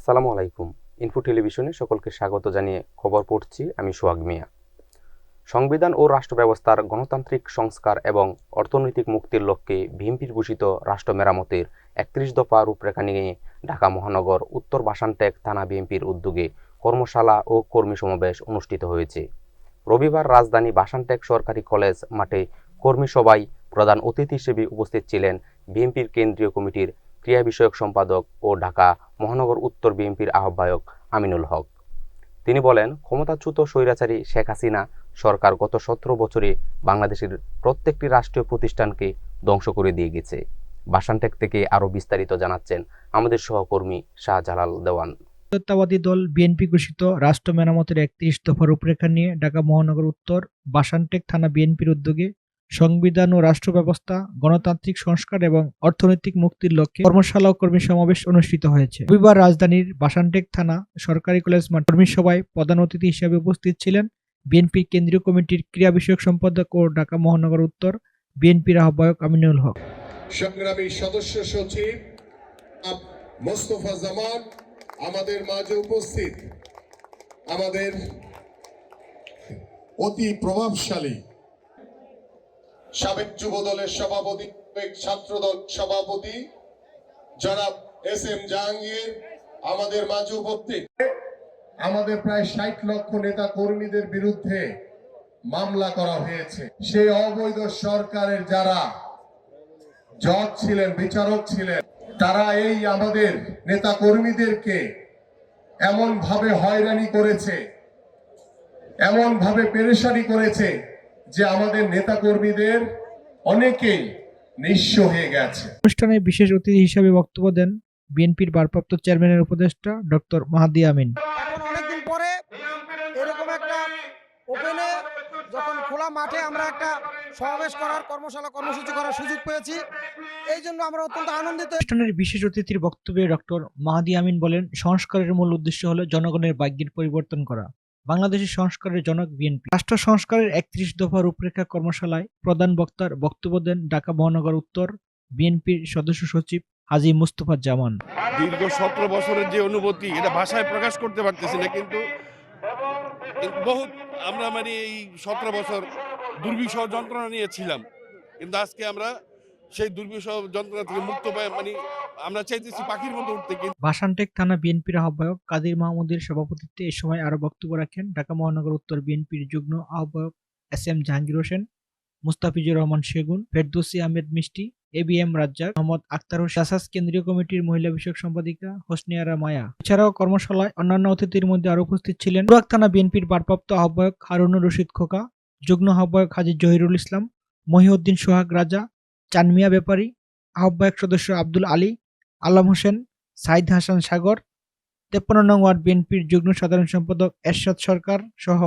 আসসালামু আলাইকুম। ইনফো টেলিভিশনে সকলকে স্বাগত জানিয়ে খবর পড়ছি আমি সোহাগ মিয়া। সংবিধান ও রাষ্ট্র ব্যবস্থার গণতান্ত্রিক সংস্কার এবং অর্থনৈতিক মুক্তির লক্ষ্যে বিএনপির ঘোষিত রাষ্ট্র মেরামতের ৩১ দফা রূপরেখা নিয়ে ঢাকা মহানগর উত্তর বাসানটেক থানা বিএনপির উদ্যোগে কর্মশালা ও কর্মী সমাবেশ অনুষ্ঠিত হয়েছে। রবিবার রাজধানী বাসানটেক সরকারি কলেজ মাঠে কর্মী সভায় প্রধান অতিথি হিসেবে উপস্থিত ছিলেন বিএনপির কেন্দ্রীয় কমিটির ক্রিয়া বিষয়ক সম্পাদক ও ঢাকা মহানগর উত্তর বিএনপির আহ্বায়ক আমিনুল হক। তিনি বলেন, ক্ষমতাচ্যুত স্বৈরাচারী শেখ হাসিনা সরকার গত ১৭ বছরে বাংলাদেশের প্রত্যেকটি রাষ্ট্রীয় প্রতিষ্ঠানকে ধ্বংস করে দিয়ে গেছে। বাসানটেক থেকে আরো বিস্তারিত জানাচ্ছেন আমাদের সহকর্মী শাহজালাল দেওয়ান। জাতীয়তাবাদী দল বিএনপি ঘোষিত রাষ্ট্র মেরামতের ৩১ দফা রূপরেখা নিয়ে ঢাকা মহানগর উত্তর বাসানটেক থানা বিএনপির উদ্যোগে সংবিধান ও রাষ্ট্র ব্যবস্থা, গণতান্ত্রিক সংস্কার এবং অর্থনৈতিক মুক্তির লক্ষ্যে কর্মশালা ও কর্মী সমাবেশ অনুষ্ঠিত হয়েছে। রবিবার রাজধানীর বাসানটেক থানা সরকারি কলেজ মাঠ কর্মী সভায় প্রধান অতিথি হিসেবে উপস্থিত ছিলেন বিএনপির কেন্দ্রীয় কমিটির ক্রিয়া বিষয়ক সম্পাদক ও ঢাকা মহানগর উত্তর বিএনপির আহ্বায়ক আমিনুল হক। সংগ্রামী সদস্য সচিব মোস্তফা জামান আমাদের মাঝে উপস্থিত, আমাদের অতি প্রভাবশালী সাবেক যুব দলের সভাপতি, ছাত্র দল সভাপতি জনাব এস.এম. জাহাঙ্গীর আমাদের মাঝে উপস্থিত। আমাদের প্রায় ৬০ লক্ষ নেতা কর্মীদের বিরুদ্ধে মামলা করা হয়েছে। সেই অবৈধ সরকারের যারা জজ ছিলেন, বিচারক ছিলেন, তারা এই আমাদের নেতা কর্মীদেরকে এমন ভাবে হয়রানি করেছে, এমন ভাবে পেরেশানি করেছে যে আমাদের নেতা কর্মীদের অনেকেই নিঃস্ব হয়ে গেছে। অনুষ্ঠানে বিশেষ অতিথি হিসেবে বক্তব্য দেন বিএনপির ভারপ্রাপ্ত চেয়ারম্যানের উপদেষ্টা ডক্টর মাহাদি আমিন। এখন অনেকদিন পরে এরকম একটা ওপেনে যখন খোলা মাঠে আমরা একটা সমাবেশ করার কর্মসূচি করার সুযোগ পেয়েছি, এই জন্য আমরা অত্যন্ত আনন্দিত। অনুষ্ঠানের বিশেষ অতিথির বক্তব্যে ডক্টর মাহাদি আমিন বলেন, সংস্কারের মূল উদ্দেশ্য হলো জনগণের ভাগ্যের পরিবর্তন করা। বাংলাদেশের সংস্কারের জনক বিএনপি। রাষ্ট্র সংস্কারের ৩১ দফা রূপরেখা কর্মশালায় প্রধান বক্তার বক্তব্য দেন ঢাকা মহানগর উত্তর বিএনপির সদস্য সচিব হাজী মুস্তফা জামান। দীর্ঘ ১৭ বছরের যে অনুভূতি, এটা ভাষায় প্রকাশ করতে পারতেছি না, কিন্তু বহুত আমরা এই ১৭ বছর দুর্বিষহ যন্ত্রণা নিয়েছিলাম, কিন্তু আজকে আমরা সেই দুর্বিষহ যন্ত্রণা থেকে মুক্ত পাই। আমরা চাইতেছি পাখির মতো উঠতে। বাসানটেক থানা বিএনপির আহ্বায়ক কাদির মাহমুদের সভাপতিত্বে এ সময় আরো বক্তব্য রাখেন ঢাকা মহানগর উত্তর বিএনপির যুগ্ম আহ্বায়ক এস.এম. জাহাঙ্গীর হোসেন, মুস্তাফিজুর রহমান সেগুন, ফেরদৌসী আহমেদ মিষ্টি, এ.বি.এম. রাজ্জাক, মোহাম্মদ আক্তার হোসেন, কেন্দ্রীয় কমিটির মহিলা বিষয়ক সম্পাদিকা হোসনে আরা মায়া। এছাড়াও কর্মশালায় অন্যান্য অতিথির মধ্যে আরো উপস্থিত ছিলেন তুরাগ থানা বিএনপির ভারপ্রাপ্ত আহ্বায়ক হারুনুর রশিদ খোকা, যুগ্ম আহ্বায়ক হাজী জহিরুল ইসলাম, মহিউদ্দিন সোহাগ রাজা, চানমিয়া ব্যাপারী, আহ্বায়ক সদস্য আব্দুল আলী, আলম হোসেন, সাইদ হাসান সাগর, ৫৩ নং ওয়ার্ড বিএনপির যুগ্ম সাধারণ সম্পাদক এরশাদ সরকার সহ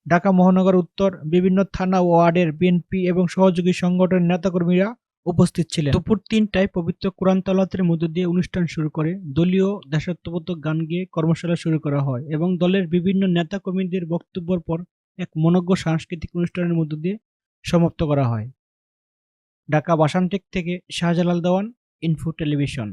ঢাকা মহানগর উত্তর বিভিন্ন থানা ও ওয়ার্ডের বিএনপি এবং সহযোগী সংগঠনের নেতাকর্মীরা উপস্থিত ছিলেন। দুপুর ৩টায় পবিত্র কোরআন তেলাওয়াতের মধ্য দিয়ে অনুষ্ঠান শুরু করে দলীয় দেশাত্মবোধক গান গেয়ে কর্মশালা শুরু করা হয় এবং দলের বিভিন্ন নেতাকর্মীদের বক্তব্যের পর এক মনোজ্ঞ সাংস্কৃতিক অনুষ্ঠানের মধ্য দিয়ে সমাপ্ত করা হয়। ঢাকা বাসানটেক থেকে শাহজালাল দেওয়ান, ইনফো টেলিভিশন।